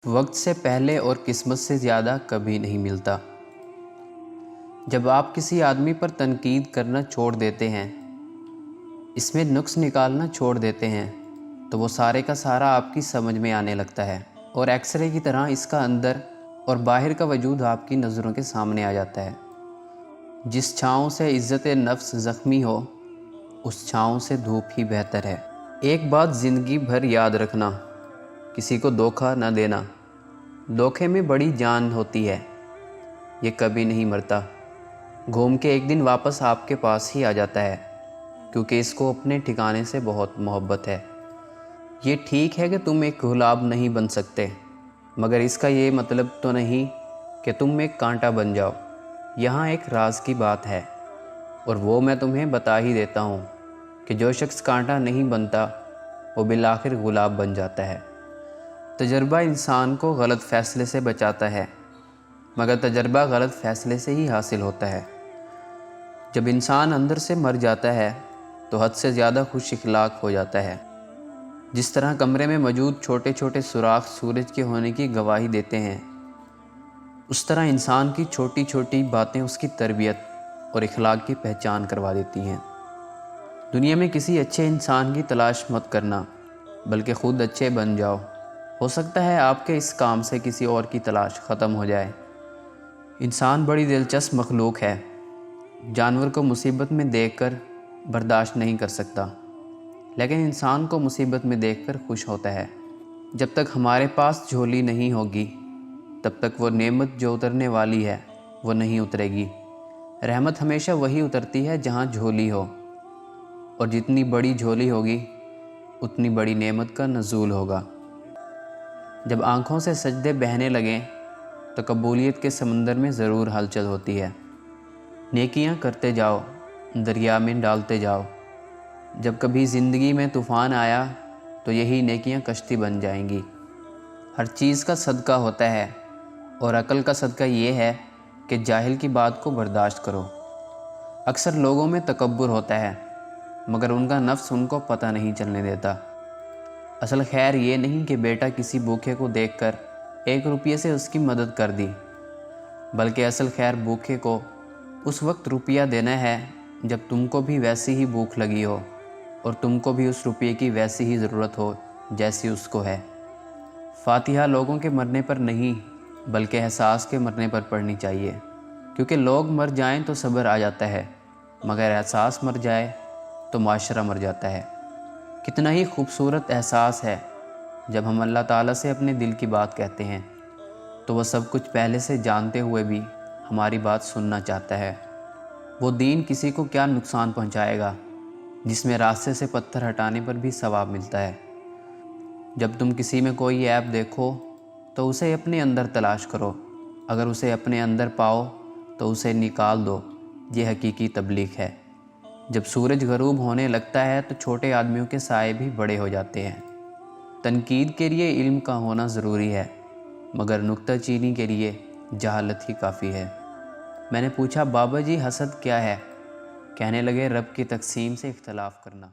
وقت سے پہلے اور قسمت سے زیادہ کبھی نہیں ملتا۔ جب آپ کسی آدمی پر تنقید کرنا چھوڑ دیتے ہیں، اس میں نقص نکالنا چھوڑ دیتے ہیں، تو وہ سارے کا سارا آپ کی سمجھ میں آنے لگتا ہے، اور ایکس رے کی طرح اس کا اندر اور باہر کا وجود آپ کی نظروں کے سامنے آ جاتا ہے۔ جس چھاؤں سے عزت نفس زخمی ہو، اس چھاؤں سے دھوپ ہی بہتر ہے۔ ایک بات زندگی بھر یاد رکھنا: کسی کو دھوکہ نہ دینا۔ دھوکے میں بڑی جان ہوتی ہے، یہ کبھی نہیں مرتا، گھوم کے ایک دن واپس آپ کے پاس ہی آ جاتا ہے، کیونکہ اس کو اپنے ٹھکانے سے بہت محبت ہے۔ یہ ٹھیک ہے کہ تم ایک گلاب نہیں بن سکتے، مگر اس کا یہ مطلب تو نہیں کہ تم ایک کانٹا بن جاؤ۔ یہاں ایک راز کی بات ہے، اور وہ میں تمہیں بتا ہی دیتا ہوں کہ جو شخص کانٹا نہیں بنتا، وہ بالآخر گلاب بن جاتا ہے۔ تجربہ انسان کو غلط فیصلے سے بچاتا ہے، مگر تجربہ غلط فیصلے سے ہی حاصل ہوتا ہے۔ جب انسان اندر سے مر جاتا ہے تو حد سے زیادہ خوش اخلاق ہو جاتا ہے۔ جس طرح کمرے میں موجود چھوٹے چھوٹے سوراخ سورج کے ہونے کی گواہی دیتے ہیں، اس طرح انسان کی چھوٹی چھوٹی باتیں اس کی تربیت اور اخلاق کی پہچان کروا دیتی ہیں۔ دنیا میں کسی اچھے انسان کی تلاش مت کرنا، بلکہ خود اچھے بن جاؤ۔ ہو سکتا ہے آپ کے اس کام سے کسی اور کی تلاش ختم ہو جائے۔ انسان بڑی دلچسپ مخلوق ہے۔ جانور کو مصیبت میں دیکھ کر برداشت نہیں کر سکتا، لیکن انسان کو مصیبت میں دیکھ کر خوش ہوتا ہے۔ جب تک ہمارے پاس جھولی نہیں ہوگی، تب تک وہ نعمت جو اترنے والی ہے وہ نہیں اترے گی۔ رحمت ہمیشہ وہی اترتی ہے جہاں جھولی ہو، اور جتنی بڑی جھولی ہوگی اتنی بڑی نعمت کا نزول ہوگا۔ جب آنکھوں سے سجدے بہنے لگیں تو قبولیت کے سمندر میں ضرور ہلچل ہوتی ہے۔ نیکیاں کرتے جاؤ، دریا میں ڈالتے جاؤ۔ جب کبھی زندگی میں طوفان آیا تو یہی نیکیاں کشتی بن جائیں گی۔ ہر چیز کا صدقہ ہوتا ہے، اور عقل کا صدقہ یہ ہے کہ جاہل کی بات کو برداشت کرو۔ اکثر لوگوں میں تکبر ہوتا ہے، مگر ان کا نفس ان کو پتہ نہیں چلنے دیتا۔ اصل خیر یہ نہیں کہ بیٹا کسی بھوکے کو دیکھ کر 1 روپیے سے اس کی مدد کر دی، بلکہ اصل خیر بھوکے کو اس وقت روپیہ دینا ہے جب تم کو بھی ویسی ہی بھوک لگی ہو، اور تم کو بھی اس روپیے کی ویسی ہی ضرورت ہو جیسی اس کو ہے۔ فاتحہ لوگوں کے مرنے پر نہیں، بلکہ احساس کے مرنے پر پڑھنی چاہیے، کیونکہ لوگ مر جائیں تو صبر آ جاتا ہے، مگر احساس مر جائے تو معاشرہ مر جاتا ہے۔ کتنا ہی خوبصورت احساس ہے جب ہم اللہ تعالیٰ سے اپنے دل کی بات کہتے ہیں، تو وہ سب کچھ پہلے سے جانتے ہوئے بھی ہماری بات سننا چاہتا ہے۔ وہ دین کسی کو کیا نقصان پہنچائے گا، جس میں راستے سے پتھر ہٹانے پر بھی ثواب ملتا ہے۔ جب تم کسی میں کوئی عیب دیکھو تو اسے اپنے اندر تلاش کرو، اگر اسے اپنے اندر پاؤ تو اسے نکال دو، یہ حقیقی تبلیغ ہے۔ جب سورج غروب ہونے لگتا ہے تو چھوٹے آدمیوں کے سائے بھی بڑے ہو جاتے ہیں۔ تنقید کے لیے علم کا ہونا ضروری ہے، مگر نکتہ چینی کے لیے جہالت ہی کافی ہے۔ میں نے پوچھا، بابا جی حسد کیا ہے؟ کہنے لگے، رب کی تقسیم سے اختلاف کرنا۔